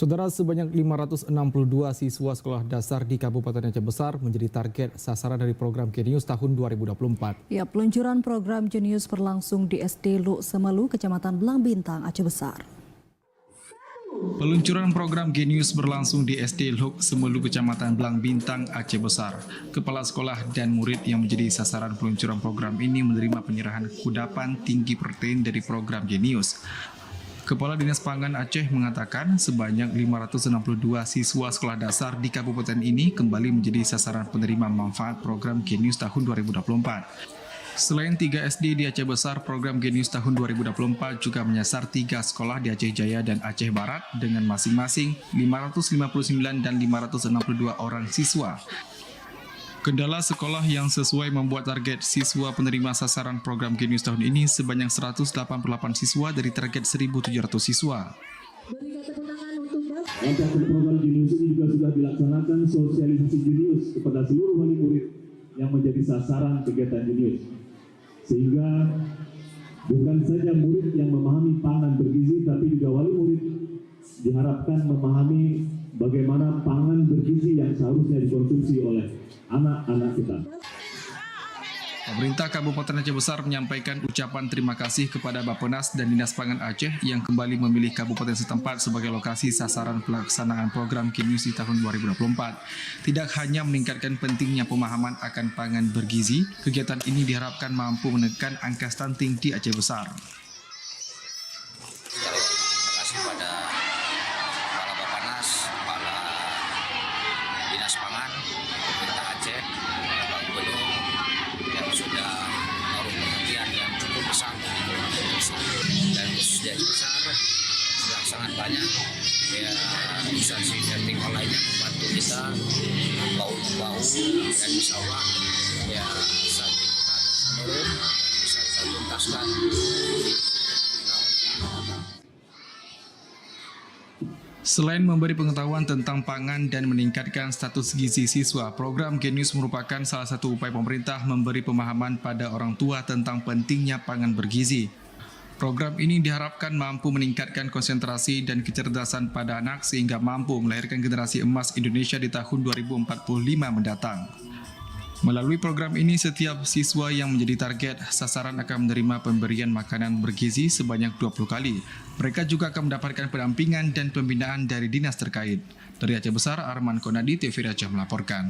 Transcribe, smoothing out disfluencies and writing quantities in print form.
Saudara, sebanyak 562 siswa sekolah dasar di Kabupaten Aceh Besar menjadi target sasaran dari program Genius tahun 2024. Ya, peluncuran program Genius berlangsung di SD Luk Semelu, Kecamatan Belang Bintang, Aceh Besar. Peluncuran program Genius berlangsung di SD Luk Semelu, Kecamatan Belang Bintang, Aceh Besar. Kepala sekolah dan murid yang menjadi sasaran peluncuran program ini menerima penyerahan kudapan tinggi protein dari program Genius. Kepala Dinas Pangan Aceh mengatakan sebanyak 562 siswa sekolah dasar di kabupaten ini kembali menjadi sasaran penerima manfaat program Genius tahun 2024. Selain 3 SD di Aceh Besar, program Genius tahun 2024 juga menyasar 3 sekolah di Aceh Jaya dan Aceh Barat dengan masing-masing 559 dan 562 orang siswa. Kendala sekolah yang sesuai membuat target siswa penerima sasaran program Genius tahun ini sebanyak 188 siswa dari target 1.700 siswa. Langkah program Genius ini juga sudah dilaksanakan sosialisasi Genius kepada seluruh wali murid yang menjadi sasaran kegiatan Genius. Sehingga bukan saja murid yang memahami pangan bergizi, tapi juga wali murid diharapkan memahami bagaimana pangan bergizi yang seharusnya dikonsumsi oleh anak-anak kita. Pemerintah Kabupaten Aceh Besar menyampaikan ucapan terima kasih kepada Bappenas dan Dinas Pangan Aceh yang kembali memilih kabupaten setempat sebagai lokasi sasaran pelaksanaan program Genius di tahun 2024. Tidak hanya meningkatkan pentingnya pemahaman akan pangan bergizi, kegiatan ini diharapkan mampu menekan angka stunting di Aceh Besar. Terima kasih pada Kepala Bappenas, Kepala Dinas Pangan, Pemerintah Aceh, Bapak Gubernur yang sudah menaruh perhatian yang cukup besar dan khusus di Aceh Besar sudah sangat banyak ya instansi vertikal lainnya membantu kita bahu-membahu dan insya Allah ya saat kita terus menurun bisa kita tuntaskan. Selain memberi pengetahuan tentang pangan dan meningkatkan status gizi siswa, program Genius merupakan salah satu upaya pemerintah memberi pemahaman pada orang tua tentang pentingnya pangan bergizi. Program ini diharapkan mampu meningkatkan konsentrasi dan kecerdasan pada anak sehingga mampu melahirkan generasi emas Indonesia di tahun 2045 mendatang. Melalui program ini, setiap siswa yang menjadi target sasaran akan menerima pemberian makanan bergizi sebanyak 20 kali. Mereka juga akan mendapatkan pendampingan dan pembinaan dari dinas terkait. Dari Aceh Besar, Arman Konadi, TV Aceh melaporkan.